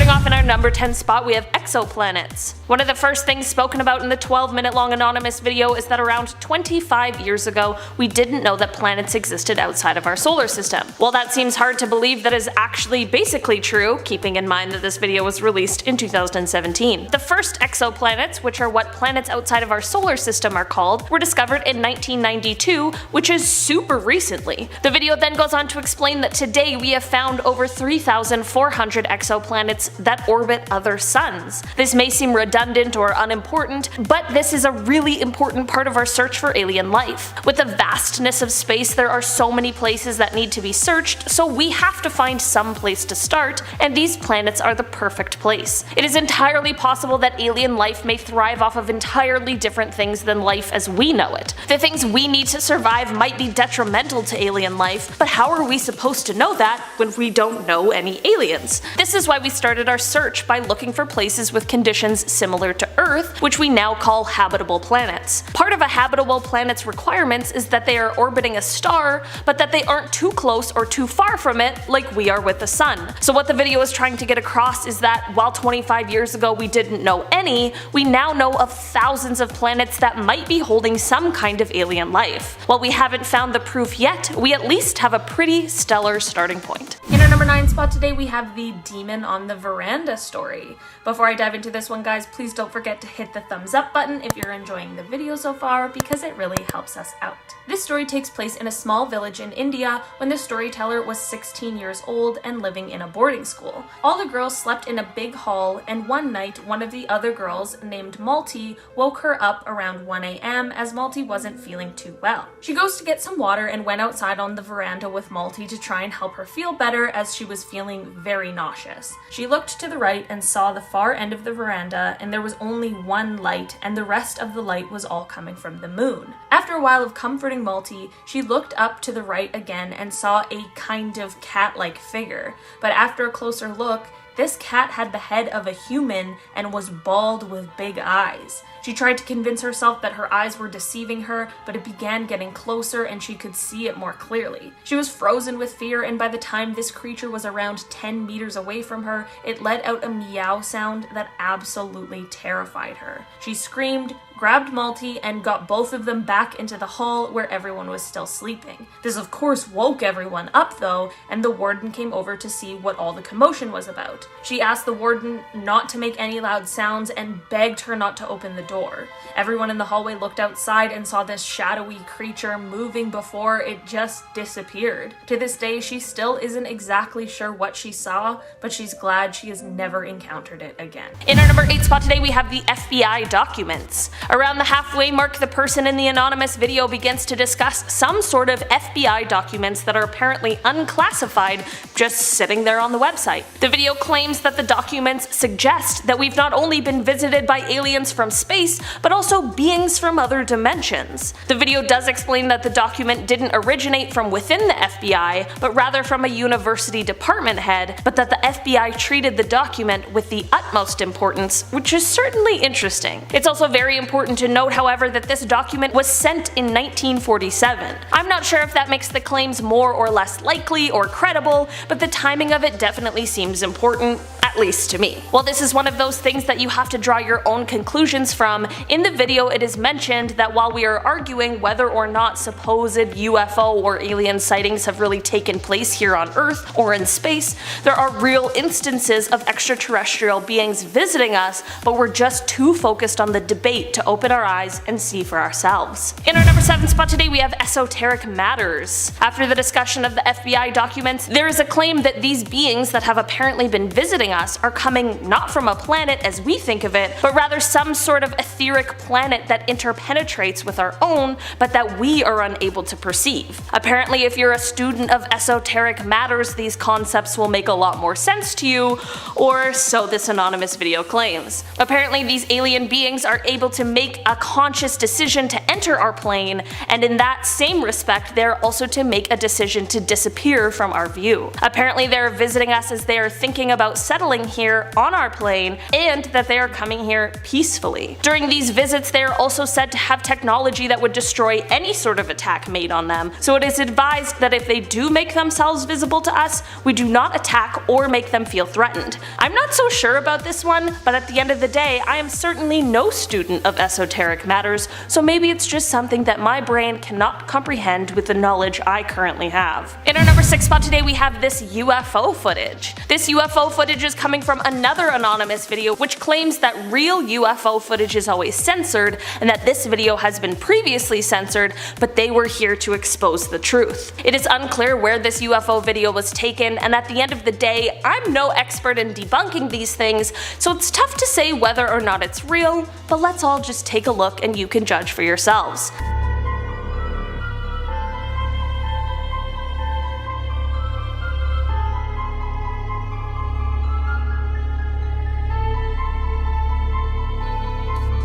Starting off in our number 10 spot, we have exoplanets. One of the first things spoken about in the 12-minute long anonymous video is that around 25 years ago, we didn't know that planets existed outside of our solar system. While that seems hard to believe, that is actually basically true, keeping in mind that this video was released in 2017. The first exoplanets, which are what planets outside of our solar system are called, were discovered in 1992, which is super recently. The video then goes on to explain that today we have found over 3,400 exoplanets that orbit other suns. This may seem redundant or unimportant, but this is a really important part of our search for alien life. With the vastness of space, there are so many places that need to be searched, so we have to find some place to start, and these planets are the perfect place. It is entirely possible that alien life may thrive off of entirely different things than life as we know it. The things we need to survive might be detrimental to alien life, but how are we supposed to know that when we don't know any aliens? This is why we started our search by looking for places with conditions similar to Earth, which we now call habitable planets. Part of a habitable planet's requirements is that they are orbiting a star, but that they aren't too close or too far from it like we are with the sun. So what the video is trying to get across is that while 25 years ago we didn't know any, we now know of thousands of planets that might be holding some kind of alien life. While we haven't found the proof yet, we at least have a pretty stellar starting point. In our number 9 spot today, we have the Demon on the Veranda story. Before I dive into this one, guys, please don't forget to hit the thumbs up button if you're enjoying the video so far, because it really helps us out. This story takes place in a small village in India when the storyteller was 16 years old and living in a boarding school. All the girls slept in a big hall, and one night one of the other girls, named Malty, woke her up around 1 a.m. as Malty wasn't feeling too well. She goes to get some water and went outside on the veranda with Malty to try and help her feel better, as she was feeling very nauseous. She looked to the right and saw the far end of the veranda, and there was only one light, and the rest of the light was all coming from the moon. After a while of comforting Malty, she looked up to the right again and saw a kind of cat-like figure, but after a closer look, this cat had the head of a human and was bald with big eyes. She tried to convince herself that her eyes were deceiving her, but it began getting closer and she could see it more clearly. She was frozen with fear, and by the time this creature was around 10 meters away from her, it let out a meow sound that absolutely terrified her. She screamed, grabbed Malty, and got both of them back into the hall where everyone was still sleeping. This of course woke everyone up though, and the warden came over to see what all the commotion was about. She asked the warden not to make any loud sounds and begged her not to open the door. Everyone in the hallway looked outside and saw this shadowy creature moving before it just disappeared. To this day, she still isn't exactly sure what she saw, but she's glad she has never encountered it again. In our number 8 spot today, we have the FBI documents. Around the halfway mark, the person in the anonymous video begins to discuss some sort of FBI documents that are apparently unclassified, just sitting there on the website. The video claims that the documents suggest that we've not only been visited by aliens from space, but also beings from other dimensions. The video does explain that the document didn't originate from within the FBI, but rather from a university department head, but that the FBI treated the document with the utmost importance, which is certainly interesting. It's also very important to note, however, that this document was sent in 1947. I'm not sure if that makes the claims more or less likely or credible, but the timing of it definitely seems important, at least to me. While this is one of those things that you have to draw your own conclusions from, in the video it is mentioned that while we are arguing whether or not supposed UFO or alien sightings have really taken place here on Earth or in space, there are real instances of extraterrestrial beings visiting us, but we're just too focused on the debate to open our eyes and see for ourselves. In our number 7 spot today, we have esoteric matters. After the discussion of the FBI documents, there is a claim that these beings that have apparently been visiting us are coming not from a planet as we think of it, but rather some sort of etheric planet that interpenetrates with our own, but that we are unable to perceive. Apparently, if you're a student of esoteric matters, these concepts will make a lot more sense to you, or so this anonymous video claims. Apparently, these alien beings are able to make a conscious decision to enter enter our plane, and in that same respect, they're also to make a decision to disappear from our view. Apparently they're visiting us as they are thinking about settling here on our plane, and that they are coming here peacefully. During these visits, they are also said to have technology that would destroy any sort of attack made on them, so it is advised that if they do make themselves visible to us, we do not attack or make them feel threatened. I'm not so sure about this one, but at the end of the day, I am certainly no student of esoteric matters, so maybe it's just something that my brain cannot comprehend with the knowledge I currently have. In our number 6 spot today, we have this UFO footage. This UFO footage is coming from another anonymous video which claims that real UFO footage is always censored, and that this video has been previously censored, but they were here to expose the truth. It is unclear where this UFO video was taken, and at the end of the day, I'm no expert in debunking these things, so it's tough to say whether or not it's real, but let's all just take a look and you can judge for yourselves.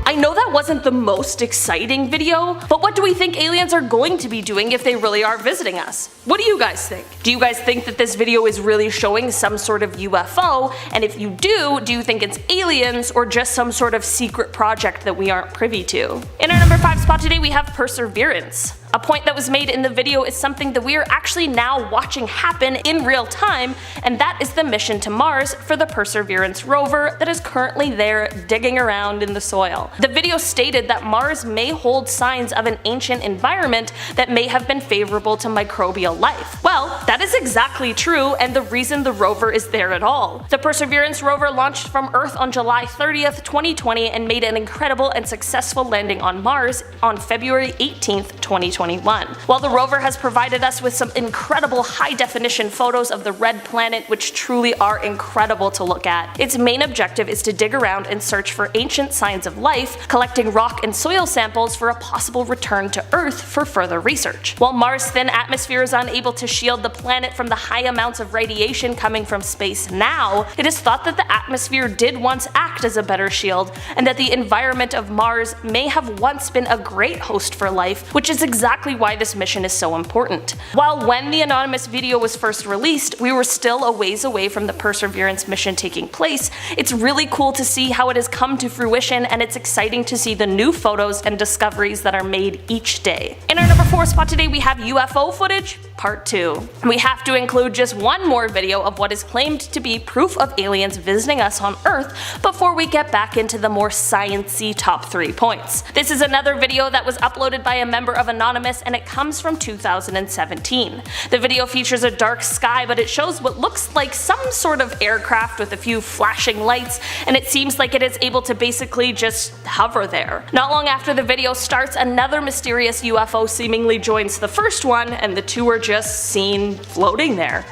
I know that wasn't the most exciting video, but what do we think aliens are going to be doing if they really are visiting us? What do you guys think? Do you guys think that this video is really showing some sort of UFO? And if you do you think it's aliens or just some sort of secret project that we aren't privy to? In our number 5 spot today, we have Perseverance. A point that was made in the video is something that we are actually now watching happen in real time, and that is the mission to Mars for the Perseverance rover that is currently there digging around in the soil. The video stated that Mars may hold signs of an ancient environment that may have been favorable to microbial life. Well, that is exactly true, and the reason the rover is there at all. The Perseverance rover launched from Earth on July 30th, 2020 and made an incredible and successful landing on Mars on February 18th, 2021. While the rover has provided us with some incredible high-definition photos of the red planet, which truly are incredible to look at, its main objective is to dig around and search for ancient signs of life, collecting rock and soil samples for a possible return to Earth for further research. While Mars' thin atmosphere is unable to shield the planet from the high amounts of radiation coming from space now, it is thought that the atmosphere did once act as a better shield, and that the environment of Mars may have once been a great host for life, which is exactly why this mission is so important. While when the anonymous video was first released, we were still a ways away from the Perseverance mission taking place, it's really cool to see how it has come to fruition, and it's exciting to see the new photos and discoveries that are made each day. In our number 4 spot today, we have UFO footage Part 2. We have to include just one more video of what is claimed to be proof of aliens visiting us on Earth before we get back into the more science-y top 3 points. This is another video that was uploaded by a member of Anonymous, and it comes from 2017. The video features a dark sky, but it shows what looks like some sort of aircraft with a few flashing lights, and it seems like it is able to basically just hover there. Not long after the video starts, another mysterious UFO seemingly joins the first one, and the two are just seen floating there.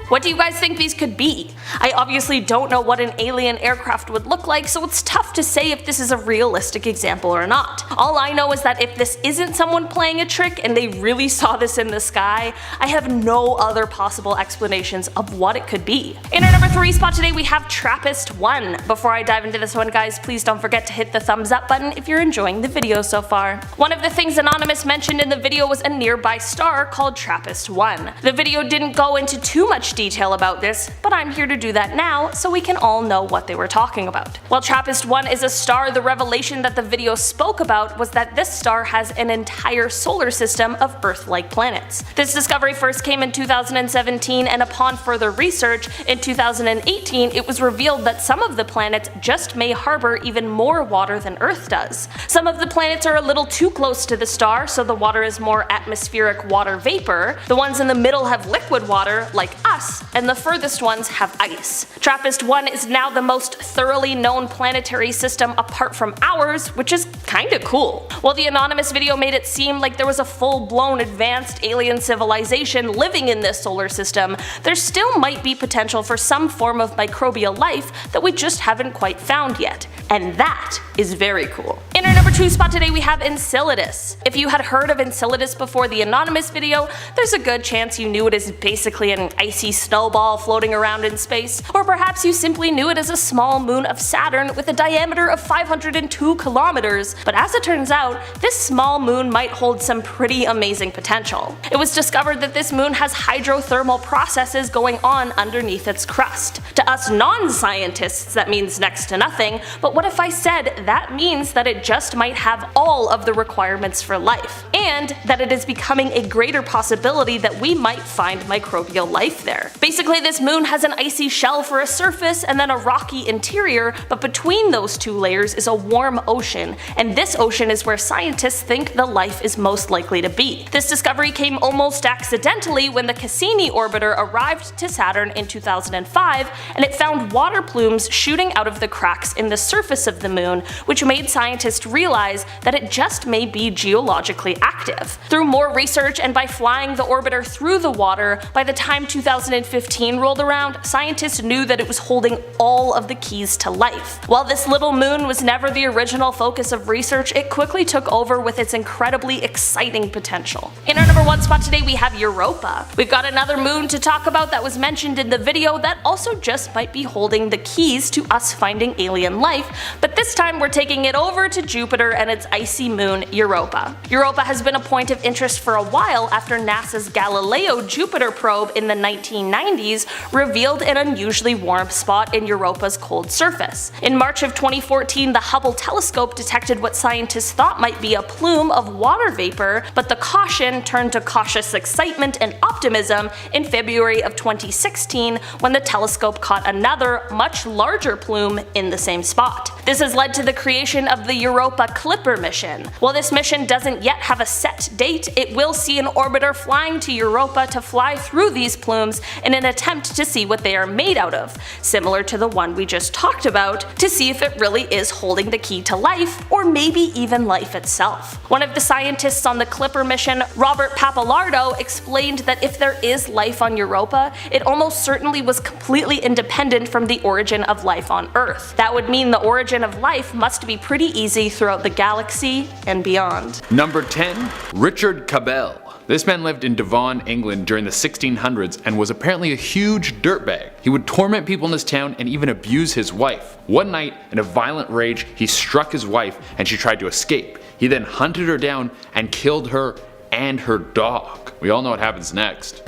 What do you guys think these could be? I obviously don't know what an alien aircraft would look like, so it's tough to say if this is a realistic example or not. All I know is that if this isn't someone playing a trick and they really saw this in the sky, I have no other possible explanations of what it could be. In our number 3 spot today, we have TRAPPIST-1. Before I dive into this one, guys, please don't forget to hit the thumbs up button if you're enjoying the video so far. One of the things Anonymous mentioned in the video was a nearby star called TRAPPIST-1. The video didn't go into too much detail about this, but I'm here to do that now so we can all know what they were talking about. While TRAPPIST-1 is a star, the revelation that the video spoke about was that this star has an entire solar system of Earth-like planets. This discovery first came in 2017, and upon further research, in 2018 it was revealed that some of the planets just may harbor even more water than Earth does. Some of the planets are a little too close to the star, so the water is more atmospheric water vapor. The ones in the middle have liquid water, like us, and the furthest ones have ice. TRAPPIST-1 is now the most thoroughly known planetary system apart from ours, which is kinda cool. While the Anonymous video made it seem like there was a full-blown advanced alien civilization living in this solar system, there still might be potential for some form of microbial life that we just haven't quite found yet. And that is very cool. In our number 2 spot today, we have Enceladus. If you had heard of Enceladus before the Anonymous video, there's a good chance you knew it is basically an icy snowball floating around in space, or perhaps you simply knew it as a small moon of Saturn with a diameter of 502 kilometers, but as it turns out, this small moon might hold some pretty amazing potential. It was discovered that this moon has hydrothermal processes going on underneath its crust. To us non-scientists, that means next to nothing, but what if I said that means that it just might have all of the requirements for life, and that it is becoming a greater possibility that we might find microbial life there. Basically, this moon has an icy shell for a surface and then a rocky interior, but between those two layers is a warm ocean, and this ocean is where scientists think the life is most likely to be. This discovery came almost accidentally when the Cassini orbiter arrived to Saturn in 2005, and it found water plumes shooting out of the cracks in the surface of the moon, which made scientists realize that it just may be geologically active. Through more research and by flying the orbiter through the water, by the time 2015 rolled around, scientists knew that it was holding all of the keys to life. While this little moon was never the original focus of research, it quickly took over with its incredibly exciting potential. In our number 1 spot today we have Europa. We've got another moon to talk about that was mentioned in the video that also just might be holding the keys to us finding alien life, but this time we're taking it over to Jupiter and its icy moon Europa. Europa has been a point of interest for a while after NASA's Galileo Jupiter probe in the 1990s revealed an unusually warm spot in Europa's cold surface. In March of 2014, the Hubble telescope detected what scientists thought might be a plume of water vapor, but the caution turned to cautious excitement and optimism in February of 2016 when the telescope caught another, much larger plume in the same spot. This has led to the creation of the Europa Clipper mission. While this mission doesn't yet have a set date, it will see an orbiter flying to Europa to fly through these plumes in an attempt to see what they are made out of, similar to the one we just talked about, to see if it really is holding the key to life, or maybe even life itself. One of the scientists on the Clipper mission, Robert Pappalardo, explained that if there is life on Europa, it almost certainly was completely independent from the origin of life on Earth. That would mean the origin of life must be pretty easy throughout the galaxy and beyond. Number 10. Richard Cabell. This man lived in Devon, England during the 1600s and was apparently a huge dirtbag. He would torment people in his town and even abuse his wife. One night, in a violent rage, he struck his wife and she tried to escape. He then hunted her down and killed her and her dog. We all know what happens next.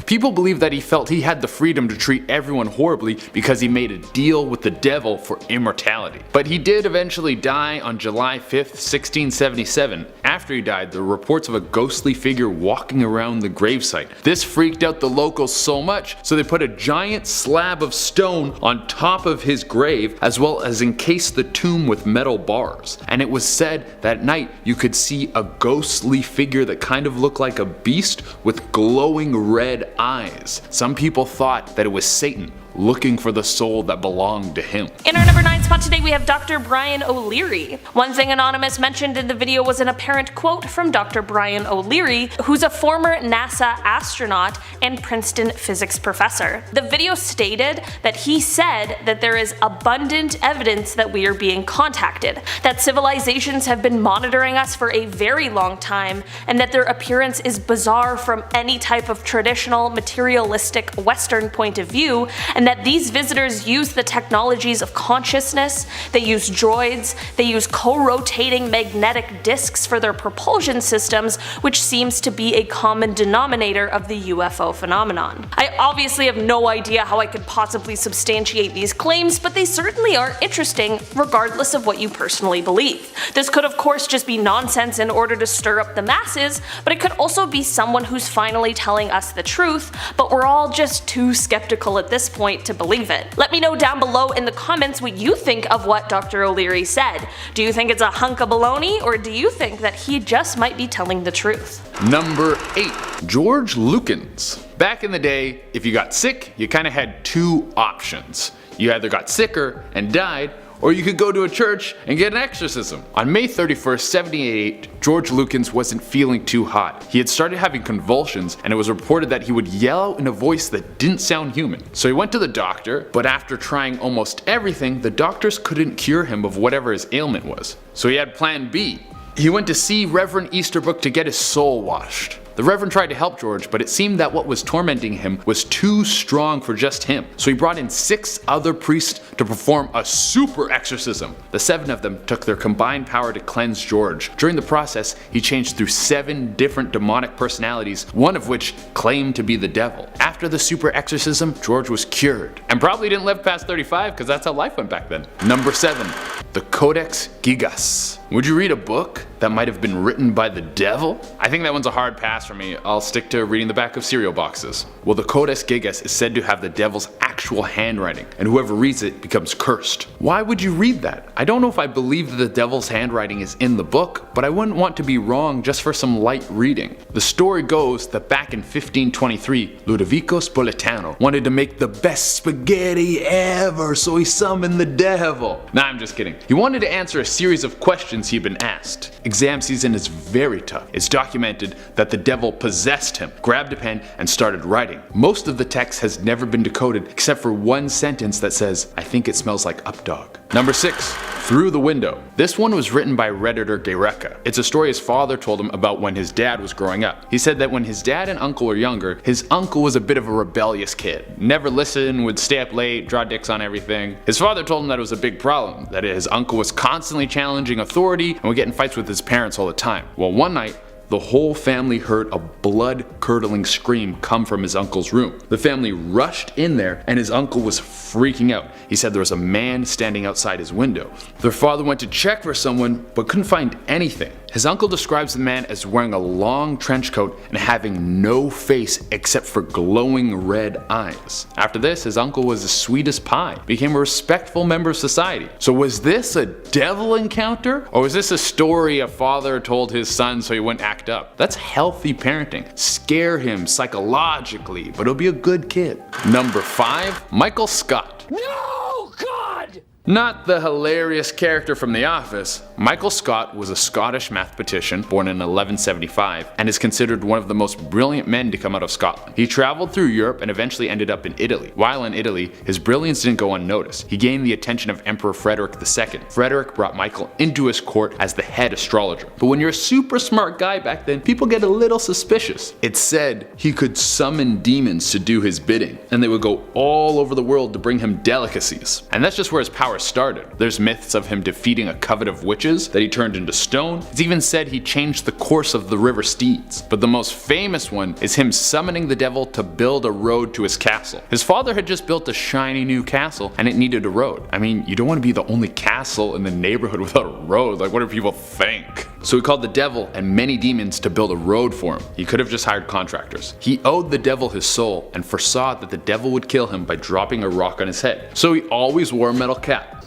People believe that he felt he had the freedom to treat everyone horribly because he made a deal with the devil for immortality. But he did eventually die on July 5th, 1677. After he died, there were reports of a ghostly figure walking around the gravesite. This freaked out the locals so much, so they put a giant slab of stone on top of his grave, as well as encased the tomb with metal bars. And it was said that at night you could see a ghostly figure that kind of looked like a beast with glowing red eyes. Some people thought that it was Satan looking for the soul that belonged to him. In our number 9 spot today we have Dr. Brian O'Leary. One thing Anonymous mentioned in the video was an apparent quote from Dr. Brian O'Leary, who's a former NASA astronaut and Princeton physics professor. The video stated that he said that there is abundant evidence that we are being contacted, that civilizations have been monitoring us for a very long time, and that their appearance is bizarre from any type of traditional materialistic Western point of view, and that these visitors use the technologies of consciousness, they use droids, they use co-rotating magnetic disks for their propulsion systems, which seems to be a common denominator of the UFO phenomenon. I obviously have no idea how I could possibly substantiate these claims, but they certainly are interesting regardless of what you personally believe. This could of course just be nonsense in order to stir up the masses, but it could also be someone who's finally telling us the truth, but we're all just too skeptical at this point to believe it. Let me know down below in the comments what you think of what Dr. O'Leary said. Do you think it's a hunk of baloney, or do you think that he just might be telling the truth? Number 8. George Lukens. Back in the day, if you got sick, you kinda had two options. You either got sicker and died, or you could go to a church and get an exorcism. On May 31st, 78, George Lukens wasn't feeling too hot. He had started having convulsions, and it was reported that he would yell in a voice that didn't sound human. So he went to the doctor, but after trying almost everything, the doctors couldn't cure him of whatever his ailment was. So he had plan B. He went to see Reverend Easterbrook to get his soul washed. The Reverend tried to help George, but it seemed that what was tormenting him was too strong for just him, so he brought in 6 other priests to perform a super exorcism. The 7 of them took their combined power to cleanse George. During the process, he changed through 7 different demonic personalities, one of which claimed to be the devil. After the super exorcism, George was cured, and probably didn't live past 35 because that's how life went back then. Number 7. The Codex Gigas. Would you read a book that might have been written by the devil? I think that one's a hard pass for me. I'll stick to reading the back of cereal boxes. Well, the Codex Gigas is said to have the devil's actual handwriting, and whoever reads it becomes cursed. Why would you read that? I don't know if I believe that the devil's handwriting is in the book, but I wouldn't want to be wrong just for some light reading. The story goes that back in 1523, Ludovico Spoletano wanted to make the best spaghetti ever, so he summoned the devil. Nah, I'm just kidding. He wanted to answer a series of questions he'd been asked. Exam season is very tough. It's documented that the devil possessed him, grabbed a pen, and started writing. Most of the text has never been decoded except for one sentence that says, "I think it smells like updog." Number 6. Through the Window. This one was written by Redditor Gayreka. It's a story his father told him about when his dad was growing up. He said that when his dad and uncle were younger, his uncle was a bit of a rebellious kid. Never listened, would stay up late, draw dicks on everything. His father told him that it was a big problem, that his uncle was constantly challenging authority and would get in fights with his parents all the time. Well, one night, the whole family heard a blood-curdling scream come from his uncle's room. The family rushed in there and his uncle was freaking out. He said there was a man standing outside his window. Their father went to check for someone but couldn't find anything. His uncle describes the man as wearing a long trench coat and having no face except for glowing red eyes. After this, his uncle was as sweet as pie, became a respectful member of society. So was this a devil encounter? Or was this a story a father told his son so he wouldn't act up? That's healthy parenting. Scare him psychologically, but he'll be a good kid. Number 5. Michael Scott. No, God! Not the hilarious character from The Office. Michael Scott was a Scottish mathematician born in 1175 and is considered one of the most brilliant men to come out of Scotland. He traveled through Europe and eventually ended up in Italy. While in Italy, his brilliance didn't go unnoticed. He gained the attention of Emperor Frederick II. Frederick brought Michael into his court as the head astrologer. But when you're a super smart guy back then, people get a little suspicious. It's said he could summon demons to do his bidding, and they would go all over the world to bring him delicacies. And that's just where his power started. There's myths of him defeating a coven of witches that he turned into stone. It's even said he changed the course of the river Steeds. But the most famous one is him summoning the devil to build a road to his castle. His father had just built a shiny new castle and it needed a road. I mean, you don't want to be the only castle in the neighborhood without a road. Like, what do people think? So he called the devil and many demons to build a road for him. He could have just hired contractors. He owed the devil his soul and foresaw that the devil would kill him by dropping a rock on his head. So he always wore a metal cap.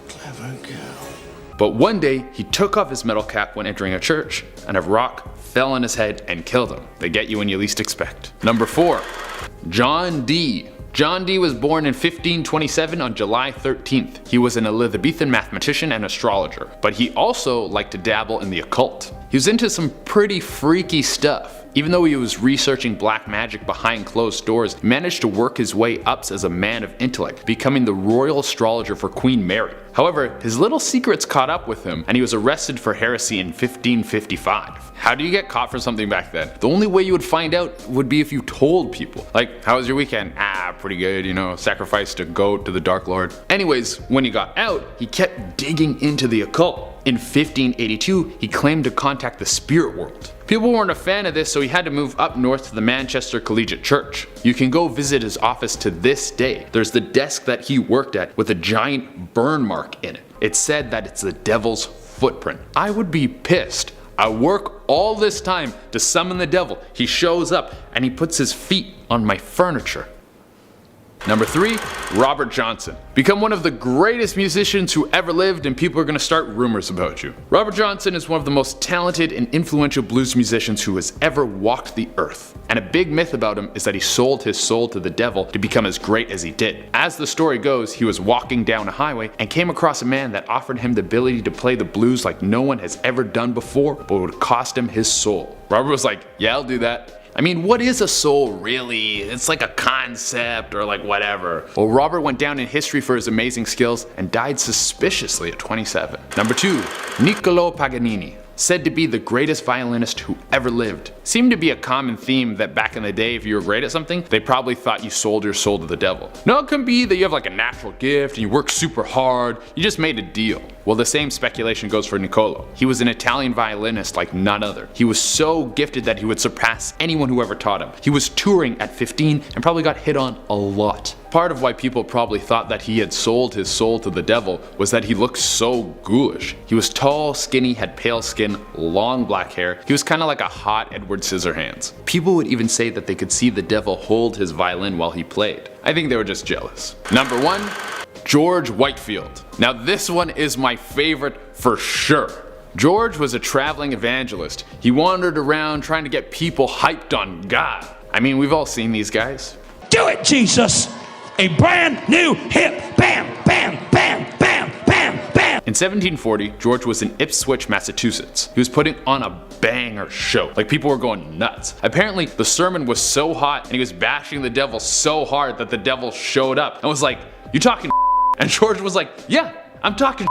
Clever girl. But one day, he took off his metal cap when entering a church, and a rock fell on his head and killed him. They get you when you least expect. Number 4. John Dee. John Dee was born in 1527 on July 13th. He was an Elizabethan mathematician and astrologer, but he also liked to dabble in the occult. He was into some pretty freaky stuff. Even though he was researching black magic behind closed doors, he managed to work his way up as a man of intellect, becoming the royal astrologer for Queen Mary. However, his little secrets caught up with him and he was arrested for heresy in 1555. How do you get caught for something back then? The only way you would find out would be if you told people. Like, how was your weekend? Pretty good, you know, sacrificed a goat to the Dark Lord. Anyways, when he got out, he kept digging into the occult. In 1582, he claimed to contact the spirit world. People weren't a fan of this, so he had to move up north to the Manchester Collegiate Church. You can go visit his office to this day. There's the desk that he worked at with a giant burn mark in it. It's said that it's the devil's footprint. I would be pissed. I work all this time to summon the devil. He shows up and he puts his feet on my furniture. Number 3, Robert Johnson. Become one of the greatest musicians who ever lived and people are going to start rumors about you. Robert Johnson is one of the most talented and influential blues musicians who has ever walked the earth. And a big myth about him is that he sold his soul to the devil to become as great as he did. As the story goes, he was walking down a highway and came across a man that offered him the ability to play the blues like no one has ever done before, but it would cost him his soul. Robert was like, yeah, I'll do that. I mean, what is a soul really? It's like a concept or like whatever. Well, Robert went down in history for his amazing skills and died suspiciously at 27. Number 2, Niccolo Paganini. said to be the greatest violinist who ever lived. Seemed to be a common theme that back in the day, if you were great at something, they probably thought you sold your soul to the devil. No, it can be that you have like a natural gift and you work super hard, you just made a deal. Well, the same speculation goes for Niccolo. He was an Italian violinist like none other. He was so gifted that he would surpass anyone who ever taught him. He was touring at 15 and probably got hit on a lot. Part of why people probably thought that he had sold his soul to the devil was that he looked so ghoulish. He was tall, skinny, had pale skin, long black hair. He was kind of like a hot Edward Scissorhands. People would even say that they could see the devil hold his violin while he played. I think they were just jealous. Number 1. George Whitefield. Now this one is my favorite for sure. George was a traveling evangelist. He wandered around trying to get people hyped on God. I mean, we've all seen these guys. Do it, Jesus! A brand new hip bam, bam, bam, bam, bam, bam. In 1740, George was in Ipswich, Massachusetts. He was putting on a banger show. Like, people were going nuts. Apparently, the sermon was so hot and he was bashing the devil so hard that the devil showed up and was like, "You talking?" And George was like, "Yeah, I'm talking."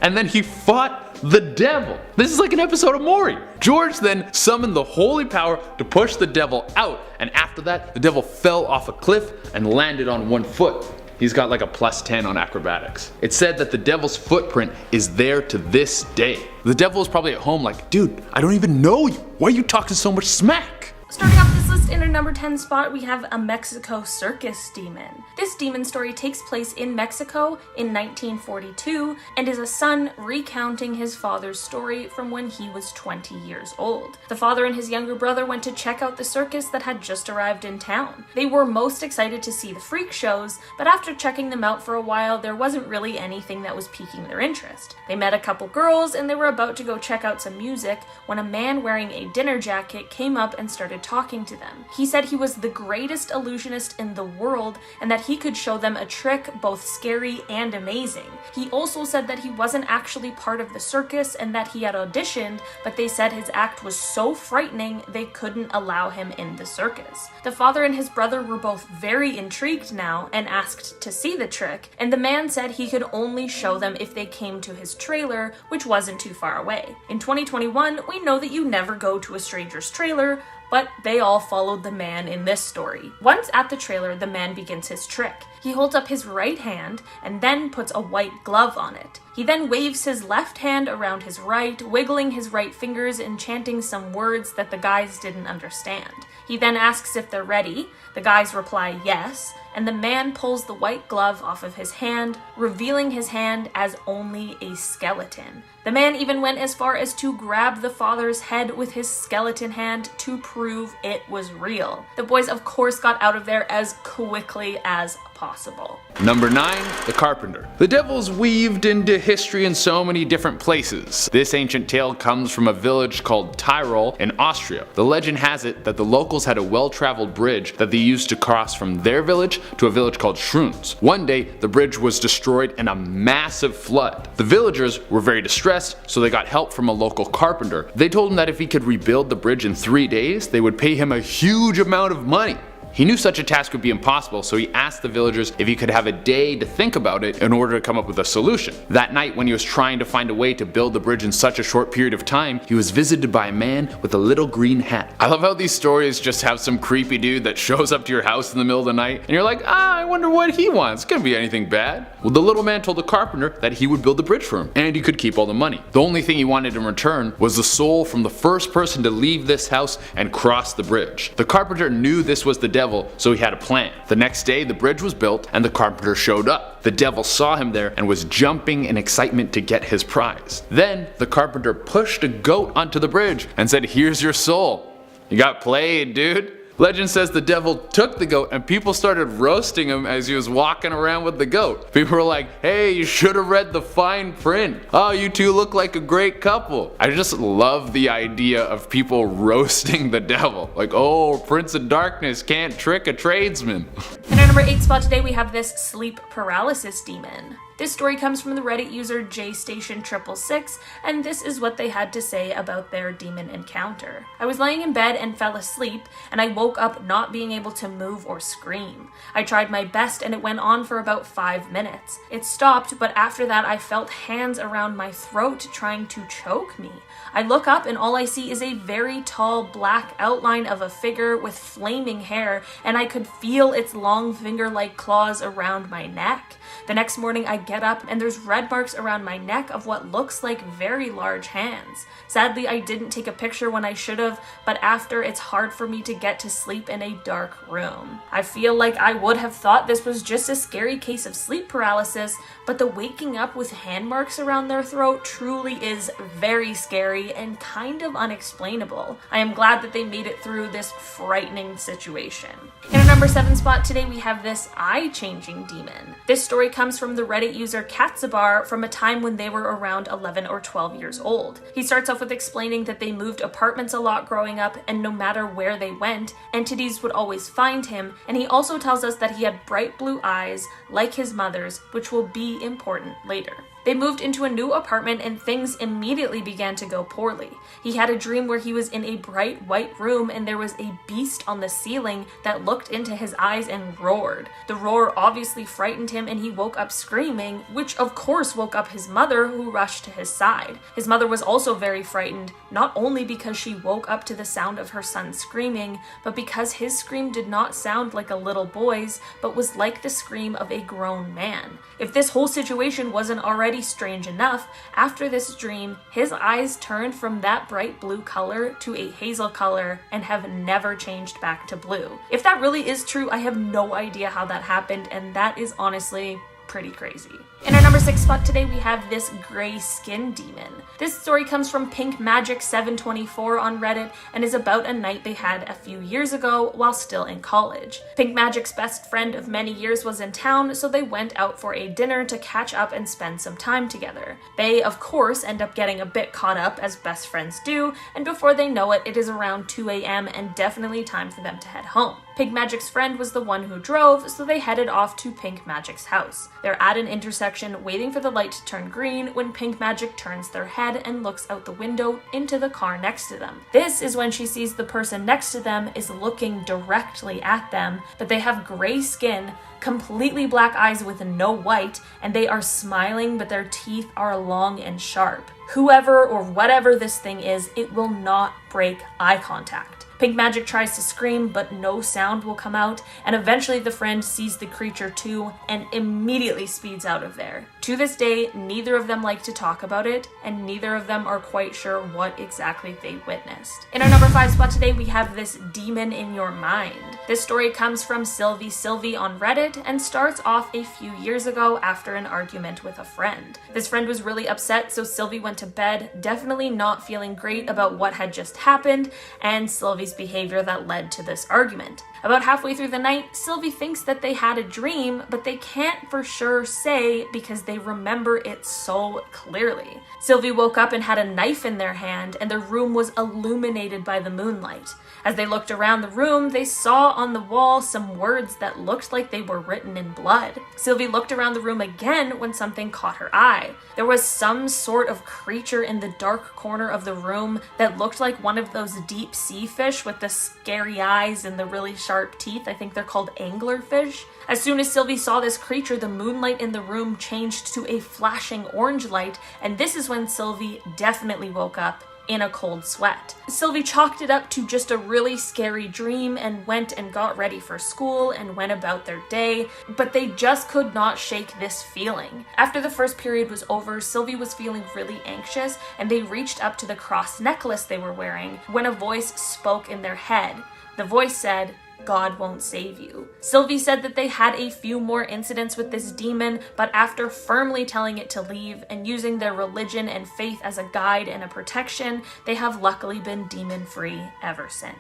And then he fought the devil. This is like an episode of Maury. George then summoned the holy power to push the devil out, and after that, the devil fell off a cliff and landed on one foot. He's got like a +10 on acrobatics. It's said that the devil's footprint is there to this day. The devil is probably at home like, "Dude, I don't even know you. Why are you talking so much smack?" Starting off this list in our number 10 spot, we have a Mexico circus demon. This demon story takes place in Mexico in 1942 and is a son recounting his father's story from when he was 20 years old. The father and his younger brother went to check out the circus that had just arrived in town. They were most excited to see the freak shows, but after checking them out for a while, there wasn't really anything that was piquing their interest. They met a couple girls and they were about to go check out some music when a man wearing a dinner jacket came up and started talking to them. He said he was the greatest illusionist in the world and that he could show them a trick both scary and amazing. He also said that he wasn't actually part of the circus and that he had auditioned, but they said his act was so frightening they couldn't allow him in the circus. The father and his brother were both very intrigued now and asked to see the trick, and the man said he could only show them if they came to his trailer, which wasn't too far away. In 2021, we know that you never go to a stranger's trailer, but they all followed the man in this story. Once at the trailer, the man begins his trick. He holds up his right hand and then puts a white glove on it. He then waves his left hand around his right, wiggling his right fingers and chanting some words that the guys didn't understand. He then asks if they're ready. The guys reply yes, and the man pulls the white glove off of his hand, revealing his hand as only a skeleton. The man even went as far as to grab the father's head with his skeleton hand to prove it was real. The boys of course got out of there as quickly as possible. Number 9, the carpenter. The devil's weaved into history in so many different places. This ancient tale comes from a village called Tyrol in Austria. The legend has it that the locals had a well-traveled bridge that they used to cross from their village to a village called Schruns. One day, the bridge was destroyed in a massive flood. The villagers were very distressed, so they got help from a local carpenter. They told him that if he could rebuild the bridge in 3 days, they would pay him a huge amount of money. He knew such a task would be impossible, so he asked the villagers if he could have a day to think about it in order to come up with a solution. That night, when he was trying to find a way to build the bridge in such a short period of time, he was visited by a man with a little green hat. I love how these stories just have some creepy dude that shows up to your house in the middle of the night, and you're like, I wonder what he wants. It couldn't be anything bad. Well, the little man told the carpenter that he would build the bridge for him, and he could keep all the money. The only thing he wanted in return was the soul from the first person to leave this house and cross the bridge. The carpenter knew this was the devil, so he had a plan. The next day, the bridge was built and the carpenter showed up. The devil saw him there and was jumping in excitement to get his prize. Then, the carpenter pushed a goat onto the bridge and said, "Here's your soul." You got played, dude. Legend says the devil took the goat and people started roasting him as he was walking around with the goat. People were like, "Hey, you should have read the fine print. Oh, you two look like a great couple." I just love the idea of people roasting the devil. Like, oh, Prince of Darkness can't trick a tradesman. In our number 8 spot today, we have this sleep paralysis demon. This story comes from the Reddit user JStation666, and this is what they had to say about their demon encounter. I was laying in bed and fell asleep, and I woke up not being able to move or scream. I tried my best and it went on for about 5 minutes. It stopped, but after that I felt hands around my throat trying to choke me. I look up and all I see is a very tall black outline of a figure with flaming hair, and I could feel its long finger-like claws around my neck. The next morning I get up and there's red marks around my neck of what looks like very large hands. Sadly, I didn't take a picture when I should have, but after it's hard for me to get to sleep in a dark room. I feel like I would have thought this was just a scary case of sleep paralysis, but the waking up with hand marks around their throat truly is very scary and kind of unexplainable. I am glad that they made it through this frightening situation. In our number 7 spot today, we have this eye-changing demon. This story comes from the Reddit user Katzabar from a time when they were around 11 or 12 years old. He starts off with explaining that they moved apartments a lot growing up, and no matter where they went, entities would always find him, and he also tells us that he had bright blue eyes like his mother's, which will be important later. They moved into a new apartment and things immediately began to go poorly. He had a dream where he was in a bright white room and there was a beast on the ceiling that looked into his eyes and roared. The roar obviously frightened him and he woke up screaming, which of course woke up his mother, who rushed to his side. His mother was also very frightened, not only because she woke up to the sound of her son screaming, but because his scream did not sound like a little boy's, but was like the scream of a grown man. If this whole situation wasn't already strange enough, after this dream, his eyes turned from that bright blue color to a hazel color and have never changed back to blue. If that really is true, I have no idea how that happened, and that is honestly pretty crazy. In our number 6 spot today, we have this gray skin demon. This story comes from Pink Magic 724 on Reddit and is about a night they had a few years ago while still in college. Pink Magic's best friend of many years was in town, so they went out for a dinner to catch up and spend some time together. They, of course, end up getting a bit caught up, as best friends do, and before they know it, it is around 2 a.m. and definitely time for them to head home. Pink Magic's friend was the one who drove, so they headed off to Pink Magic's house. They're at an intersection waiting for the light to turn green when Pink Magic turns their head and looks out the window into the car next to them. This is when she sees the person next to them is looking directly at them, but they have gray skin, completely black eyes with no white, and they are smiling, but their teeth are long and sharp. Whoever or whatever this thing is, it will not break eye contact. Pink Magic tries to scream, but no sound will come out, and eventually the friend sees the creature too and immediately speeds out of there. To this day, neither of them like to talk about it, and neither of them are quite sure what exactly they witnessed. In our number 5 spot today, we have this demon in your mind. This story comes from Sylvie on Reddit and starts off a few years ago after an argument with a friend. This friend was really upset, so Sylvie went to bed, definitely not feeling great about what had just happened, and Sylvie's behavior that led to this argument. About halfway through the night, Sylvie thinks that they had a dream, but they can't for sure say because they remember it so clearly. Sylvie woke up and had a knife in their hand, and the room was illuminated by the moonlight. As they looked around the room, they saw on the wall some words that looked like they were written in blood. Sylvie looked around the room again when something caught her eye. There was some sort of creature in the dark corner of the room that looked like one of those deep sea fish with the scary eyes and the really sharp teeth. I think they're called anglerfish. As soon as Sylvie saw this creature, the moonlight in the room changed to a flashing orange light, and this is when Sylvie definitely woke up in a cold sweat. Sylvie chalked it up to just a really scary dream and went and got ready for school and went about their day, but they just could not shake this feeling. After the first period was over, Sylvie was feeling really anxious, and they reached up to the cross necklace they were wearing when a voice spoke in their head. The voice said, "God won't save you." Sylvie said that they had a few more incidents with this demon, but after firmly telling it to leave and using their religion and faith as a guide and a protection, they have luckily been demon-free ever since.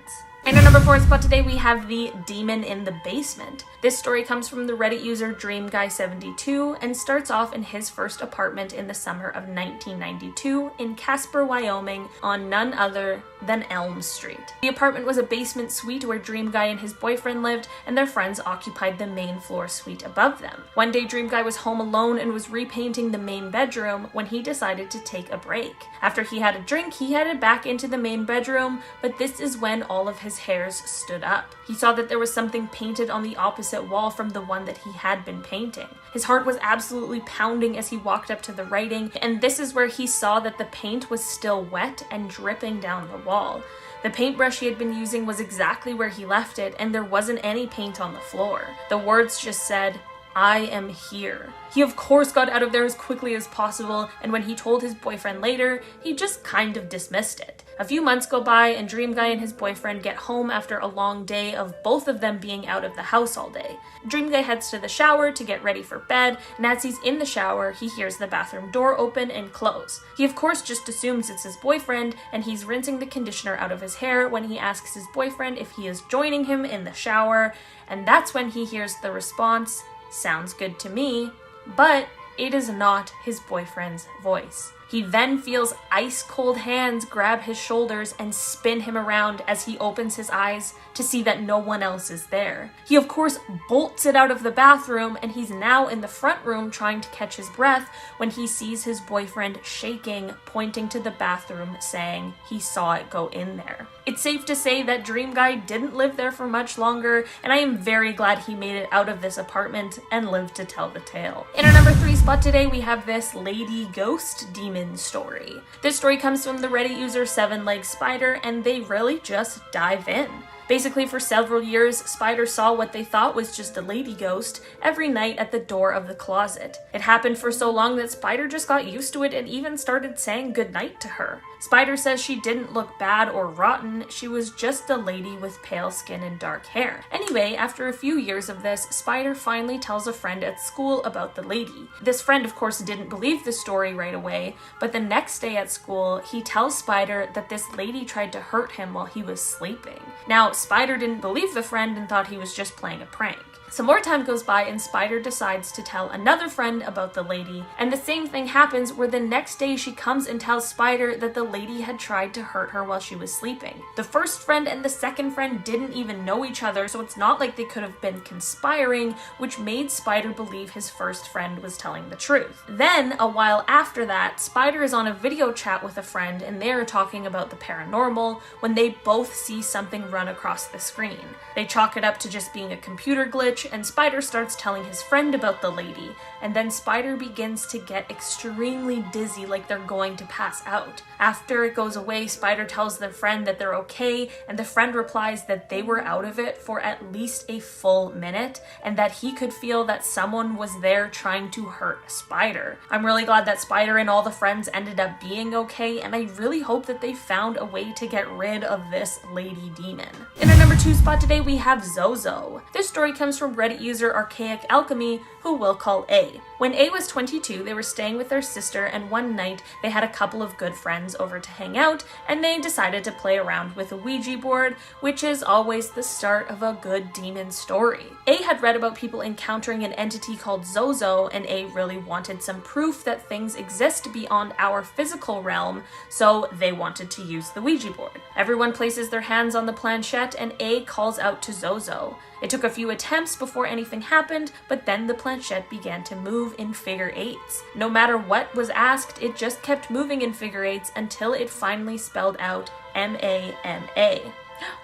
In our number 4 spot today, we have the demon in the basement. This story comes from the Reddit user DreamGuy72 and starts off in his first apartment in the summer of 1992 in Casper, Wyoming, on none other than Elm Street. The apartment was a basement suite where Dreamguy and his boyfriend lived, and their friends occupied the main floor suite above them. One day, Dreamguy was home alone and was repainting the main bedroom when he decided to take a break. After he had a drink, he headed back into the main bedroom, but this is when all of his hairs stood up. He saw that there was something painted on the opposite wall from the one that he had been painting. His heart was absolutely pounding as he walked up to the writing, and this is where he saw that the paint was still wet and dripping down the wall. The paintbrush he had been using was exactly where he left it, and there wasn't any paint on the floor. The words just said, "I am here." He of course got out of there as quickly as possible, and when he told his boyfriend later, he just kind of dismissed it. A few months go by and Dreamguy and his boyfriend get home after a long day of both of them being out of the house all day. Dreamguy heads to the shower to get ready for bed, and as he's in the shower, he hears the bathroom door open and close. He of course just assumes it's his boyfriend, and he's rinsing the conditioner out of his hair when he asks his boyfriend if he is joining him in the shower, and that's when he hears the response, "Sounds good to me," but it is not his boyfriend's voice. He then feels ice-cold hands grab his shoulders and spin him around as he opens his eyes to see that no one else is there. He of course bolts it out of the bathroom, and he's now in the front room trying to catch his breath when he sees his boyfriend shaking, pointing to the bathroom, saying he saw it go in there. It's safe to say that Dreamguy didn't live there for much longer, and I am very glad he made it out of this apartment and lived to tell the tale. In our number 3 spot today, we have this lady ghost demon story. This story comes from the Reddit user 7-Leg Spider, and they really just dive in. Basically, for several years, Spider saw what they thought was just a lady ghost every night at the door of the closet. It happened for so long that Spider just got used to it and even started saying goodnight to her. Spider says she didn't look bad or rotten, she was just a lady with pale skin and dark hair. Anyway, after a few years of this, Spider finally tells a friend at school about the lady. This friend, of course, didn't believe the story right away, but the next day at school, he tells Spider that this lady tried to hurt him while he was sleeping. Now, Spider didn't believe the friend and thought he was just playing a prank. Some more time goes by and Spider decides to tell another friend about the lady, and the same thing happens where the next day she comes and tells Spider that the lady had tried to hurt her while she was sleeping. The first friend and the second friend didn't even know each other, so it's not like they could have been conspiring, which made Spider believe his first friend was telling the truth. Then, a while after that, Spider is on a video chat with a friend and they are talking about the paranormal when they both see something run across the screen. They chalk it up to just being a computer glitch, and Spider starts telling his friend about the lady, and then Spider begins to get extremely dizzy, like they're going to pass out. After it goes away, Spider tells their friend that they're okay, and the friend replies that they were out of it for at least a full minute, and that he could feel that someone was there trying to hurt Spider. I'm really glad that Spider and all the friends ended up being okay, and I really hope that they found a way to get rid of this lady demon. In our number 2 spot today, we have Zozo. This story comes from Reddit user Archaic Alchemy, who we'll call A. When A was 22, they were staying with their sister, and one night they had a couple of good friends over to hang out, and they decided to play around with a Ouija board, which is always the start of a good demon story. A had read about people encountering an entity called Zozo, and A really wanted some proof that things exist beyond our physical realm, so they wanted to use the Ouija board. Everyone places their hands on the planchette, and A calls out to Zozo. It took a few attempts before anything happened, but then the planchette began to move in figure eights. No matter what was asked, it just kept moving in figure eights until it finally spelled out M-A-M-A.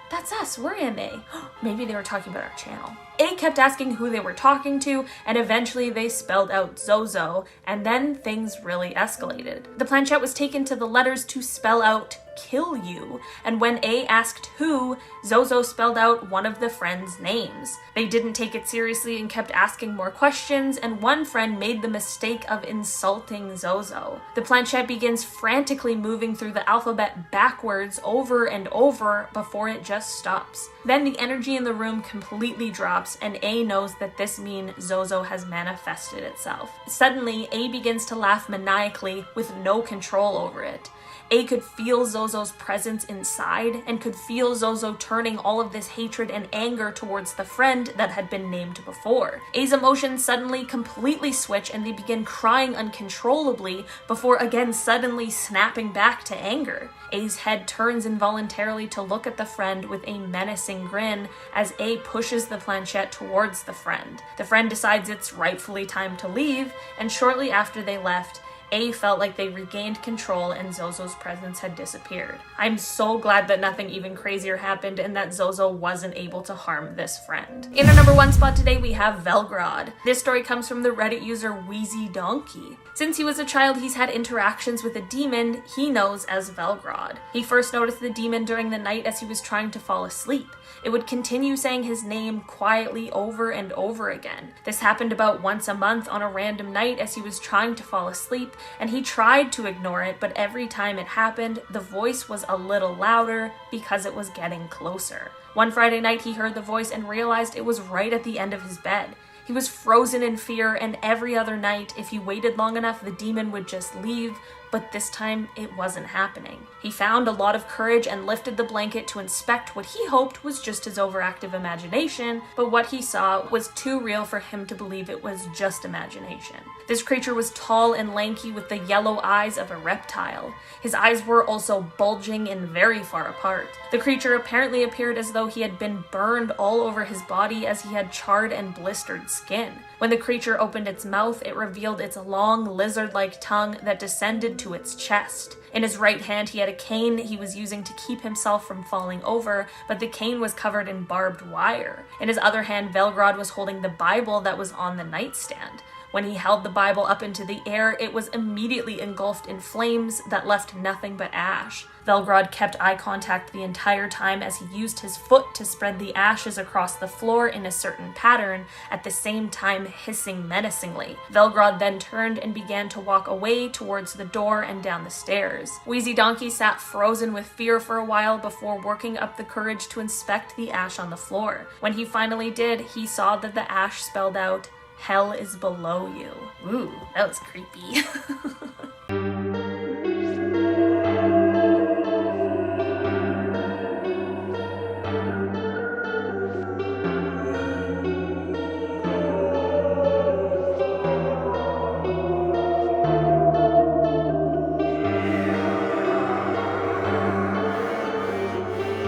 That's us, we're MA. Maybe they were talking about our channel. A kept asking who they were talking to, and eventually they spelled out Zozo, and then things really escalated. The planchette was taken to the letters to spell out kill you, and when A asked who, Zozo spelled out one of the friends' names. They didn't take it seriously and kept asking more questions, and one friend made the mistake of insulting Zozo. The planchette begins frantically moving through the alphabet backwards over and over before it just stops. Then the energy in the room completely drops, and A knows that this means Zozo has manifested itself. Suddenly, A begins to laugh maniacally with no control over it. A could feel Zozo's presence inside and could feel Zozo turning all of this hatred and anger towards the friend that had been named before. A's emotions suddenly completely switch and they begin crying uncontrollably before again suddenly snapping back to anger. A's head turns involuntarily to look at the friend with a menacing grin as A pushes the planchette towards the friend. The friend decides it's rightfully time to leave, and shortly after they left, A felt like they regained control and Zozo's presence had disappeared. I'm so glad that nothing even crazier happened and that Zozo wasn't able to harm this friend. In our number 1 spot today, we have Velgrod. This story comes from the Reddit user Wheezy Donkey. Since he was a child, he's had interactions with a demon he knows as Velgrod. He first noticed the demon during the night as he was trying to fall asleep. It would continue saying his name quietly over and over again. This happened about once a month on a random night as he was trying to fall asleep, and he tried to ignore it, but every time it happened, the voice was a little louder because it was getting closer. One Friday night, he heard the voice and realized it was right at the end of his bed. He was frozen in fear, and every other night, if he waited long enough, the demon would just leave, but this time it wasn't happening. He found a lot of courage and lifted the blanket to inspect what he hoped was just his overactive imagination, but what he saw was too real for him to believe it was just imagination. This creature was tall and lanky with the yellow eyes of a reptile. His eyes were also bulging and very far apart. The creature apparently appeared as though he had been burned all over his body as he had charred and blistered skin. When the creature opened its mouth, it revealed its long, lizard-like tongue that descended to its chest. In his right hand, he had a cane he was using to keep himself from falling over, but the cane was covered in barbed wire. In his other hand, Velgrod was holding the Bible that was on the nightstand. When he held the Bible up into the air, it was immediately engulfed in flames that left nothing but ash. Velgrod kept eye contact the entire time as he used his foot to spread the ashes across the floor in a certain pattern, at the same time hissing menacingly. Velgrod then turned and began to walk away towards the door and down the stairs. Wheezy Donkey sat frozen with fear for a while before working up the courage to inspect the ash on the floor. When he finally did, he saw that the ash spelled out, "Hell is below you." Ooh, that was creepy.